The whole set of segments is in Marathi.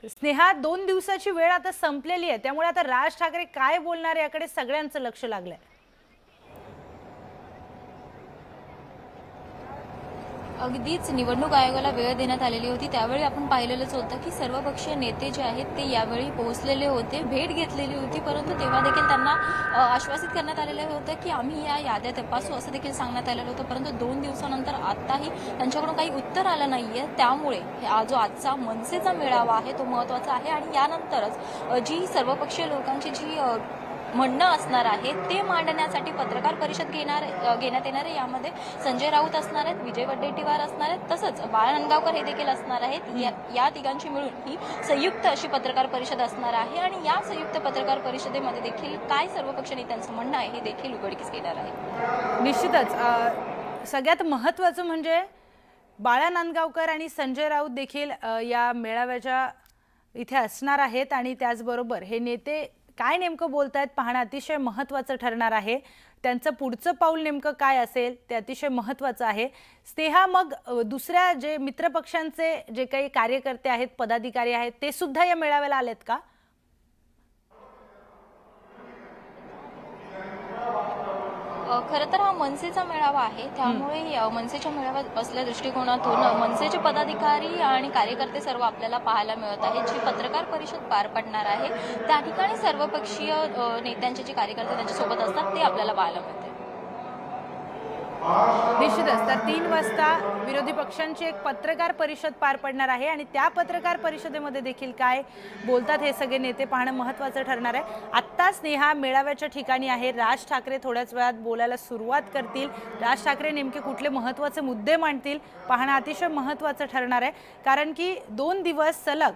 स्नेहा, 2 दिवसाची वेळ आता संपलेली आहे, त्यामुळे आता राज ठाकरे काय बोलणार याकडे सगळ्यांचं लक्ष लागलंय. अगदीच निवडणूक आयोगाला वेळ देण्यात आलेली होती. त्यावेळी आपण पाहिलेलंच होतं की सर्वपक्षीय नेते जे आहेत ते यावेळी पोहोचलेले होते, भेट घेतलेली होती. परंतु तेव्हा देखील त्यांना आश्वासित करण्यात आलेलं होतं की आम्ही या याद्या तपासू, असं देखील सांगण्यात आलेलं होतं. परंतु 2 दिवसानंतर आताही त्यांच्याकडून काही उत्तर आलं नाहीये. त्यामुळे जो आजचा मनसेचा मेळावा आहे तो महत्त्वाचा आहे आणि यानंतरच जी सर्वपक्षीय लोकांची जी म्हणणं असणार आहे ते मांडण्यासाठी पत्रकार परिषद घेण्यात येणार आहे. यामध्ये संजय राऊत असणार आहेत, विजय वडेट्टीवार असणार आहेत, तसंच बाळा नांदगावकर हे देखील असणार आहेत. या तिघांची मिळून ही संयुक्त अशी पत्रकार परिषद असणार आहे आणि या संयुक्त पत्रकार परिषदेमध्ये देखील काय सर्वपक्ष नेत्यांचं म्हणणं आहे हे देखील उघडकीस येणार आहे. निश्चितच सगळ्यात महत्त्वाचं म्हणजे बाळा नांदगावकर आणि संजय राऊत देखील या मेळाव्याच्या इथे असणार आहेत आणि त्याचबरोबर हे नेते काय नेमकं बोलतायत पाहणं अतिशय महत्त्वाचं ठरणार आहे. त्यांचं पुढचं पाऊल नेमकं काय असेल ते अतिशय महत्त्वाचं आहे. स्नेहा, मग दुसऱ्या जे मित्रपक्षांचे जे काही कार्यकर्ते आहेत, पदाधिकारी आहेत, ते सुद्धा या मेळाव्याला आलेत का? खरं तर हा मनसेचा मेळावा आहे, त्यामुळे मनसेच्या मेळाव्यात असल्या दृष्टिकोनातून मनसेचे पदाधिकारी आणि कार्यकर्ते सर्व आपल्याला पाहायला मिळत आहेत. जी पत्रकार परिषद पार पडणार आहे त्या ठिकाणी सर्वपक्षीय नेत्यांचे जे कार्यकर्ते त्यांच्यासोबत असतात ते आपल्याला पाहायला मिळते. निश्चितच तर 3 वाजता विरोधी पक्षांची एक पत्रकार परिषद पार पडणार आहे आणि त्या पत्रकार परिषदेमध्ये देखील काय बोलतात हे सगळे नेते पाहणं महत्त्वाचं ठरणार आहे. आत्ता स्नेहा मेळाव्याच्या ठिकाणी आहे. राज ठाकरे थोड्याच वेळात बोलायला सुरुवात करतील. राज ठाकरे नेमके कुठले महत्त्वाचे मुद्दे मांडतील पाहणं अतिशय महत्त्वाचं ठरणार आहे, कारण की 2 दिवस सलग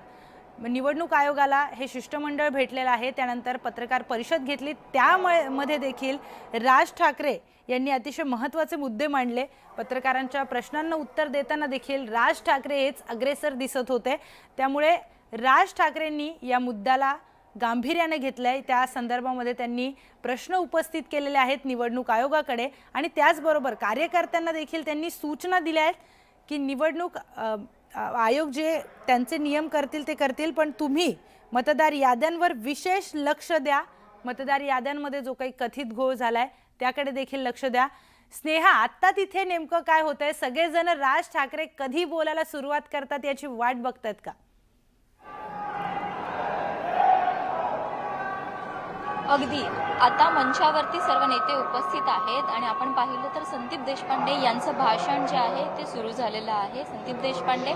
निवडणूक आयोगाला हे शिष्टमंडळ भेटलेलं आहे. त्यानंतर पत्रकार परिषद घेतली, त्यामध्ये देखील राज ठाकरे यांनी अतिशय महत्त्वाचे मुद्दे मांडले. पत्रकारांच्या प्रश्नांना उत्तर देताना देखील राज ठाकरे हेच अग्रेसर दिसत होते. त्यामुळे राज ठाकरेंनी या मुद्द्याला गांभीर्याने घेतलंय. त्या संदर्भामध्ये त्यांनी प्रश्न उपस्थित केलेले आहेत निवडणूक आयोगाकडे आणि त्याचबरोबर कार्यकर्त्यांना देखील त्यांनी सूचना दिल्या आहेत की निवडणूक आयोग जे त्यांचे नियम करतील ते करतील, पण तुम्ही मतदार याद्यांवर विशेष लक्ष द्या. मतदार याद्यांमध्ये जो काही कथित घोळ झालाय त्याकडे देखील लक्ष द्या. स्नेहा, आत्ता तिथे नेमकं काय होतंय? सगळेजण राज ठाकरे कधी बोलायला सुरुवात करतात याची वाट बघतायत का? अगदी आता मंचावरती सर्व नेते उपस्थित आहेत आणि आपण पाहिलं तर संदीप देशपांडे यांचं भाषण जे आहे ते सुरू झालेलं आहे. संदीप देशपांडे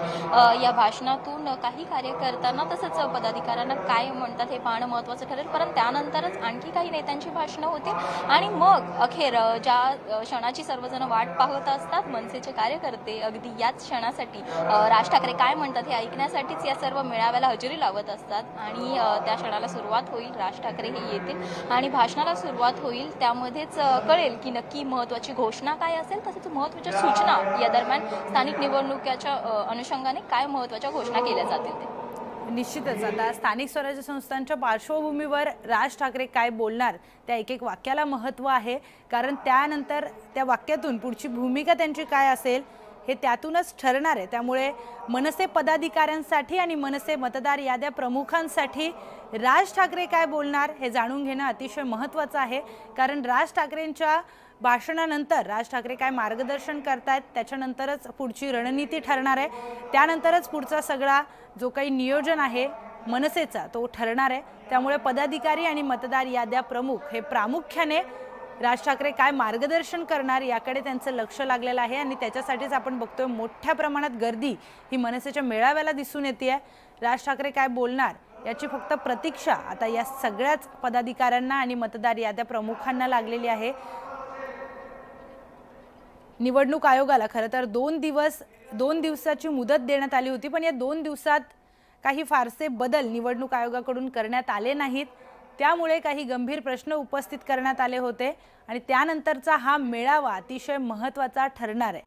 या भाषणातून काही कार्यकर्त्यांना तसंच पदाधिकाऱ्यांना काय म्हणतात हे पाहणं महत्त्वाचं ठरेल. परंतु त्यानंतरच आणखी काही नेत्यांची भाषणं होती आणि मग अखेर ज्या क्षणाची सर्वजण वाट पाहत असतात मनसेचे कार्यकर्ते अगदी याच क्षणासाठी राज ठाकरे काय म्हणतात हे ऐकण्यासाठीच या सर्व मेळाव्याला हजेरी लावत असतात आणि त्या क्षणाला सुरुवात होईल. राज ठाकरे हे येतील आणि भाषणाला सुरुवात होईल. त्यामध्येच कळेल की नक्की महत्त्वाची घोषणा काय असेल, तसेच महत्त्वाच्या सूचना या दरम्यान स्थानिक निवडणुकीच्या अनुषंगाने काय महत्त्वाच्या घोषणा केल्या जातील ते. निश्चितच आता स्थानिक स्वराज्य संस्थांच्या पार्श्वभूमीवर राज ठाकरे काय बोलणार त्या एक एक वाक्याला महत्त्व आहे, कारण त्यानंतर त्या वाक्यातून पुढची भूमिका त्यांची काय असेल हे त्यातूनच ठरणार आहे. त्यामुळे मनसे पदाधिकाऱ्यांसाठी आणि मनसे मतदार याद्या प्रमुखांसाठी राज ठाकरे काय बोलणार हे जाणून घेणं अतिशय महत्त्वाचं आहे, कारण राज ठाकरेंच्या भाषणानंतर राज ठाकरे काय मार्गदर्शन करतायत त्याच्यानंतरच पुढची रणनीती ठरणार आहे. त्यानंतरच पुढचा सगळा जो काही नियोजन आहे मनसेचा तो ठरणार आहे. त्यामुळे पदाधिकारी आणि मतदार याद्या प्रमुख हे प्रामुख्याने राज ठाकरे काय मार्गदर्शन करणार याकडे त्यांचं लक्ष लागलेलं आहे आणि त्याच्यासाठीच आपण बघतोय मोठ्या प्रमाणात गर्दी ही मनसेच्या मेळाव्याला दिसून येते. राज ठाकरे काय बोलणार याची फक्त प्रतीक्षा आता या सगळ्याच पदाधिकाऱ्यांना आणि मतदार याद्या प्रमुखांना लागलेली आहे. निवडणूक आयोगाला खरं तर 2 दिवसाची मुदत देण्यात आली होती, पण या 2 दिवसात काही फारसे बदल निवडणूक आयोगाकडून करण्यात आले नाहीत. त्यामुळे काही गंभीर प्रश्न उपस्थित करण्यात आले होते आणि त्यानंतरचा हा मेळावा अतिशय महत्त्वाचा ठरणार आहे.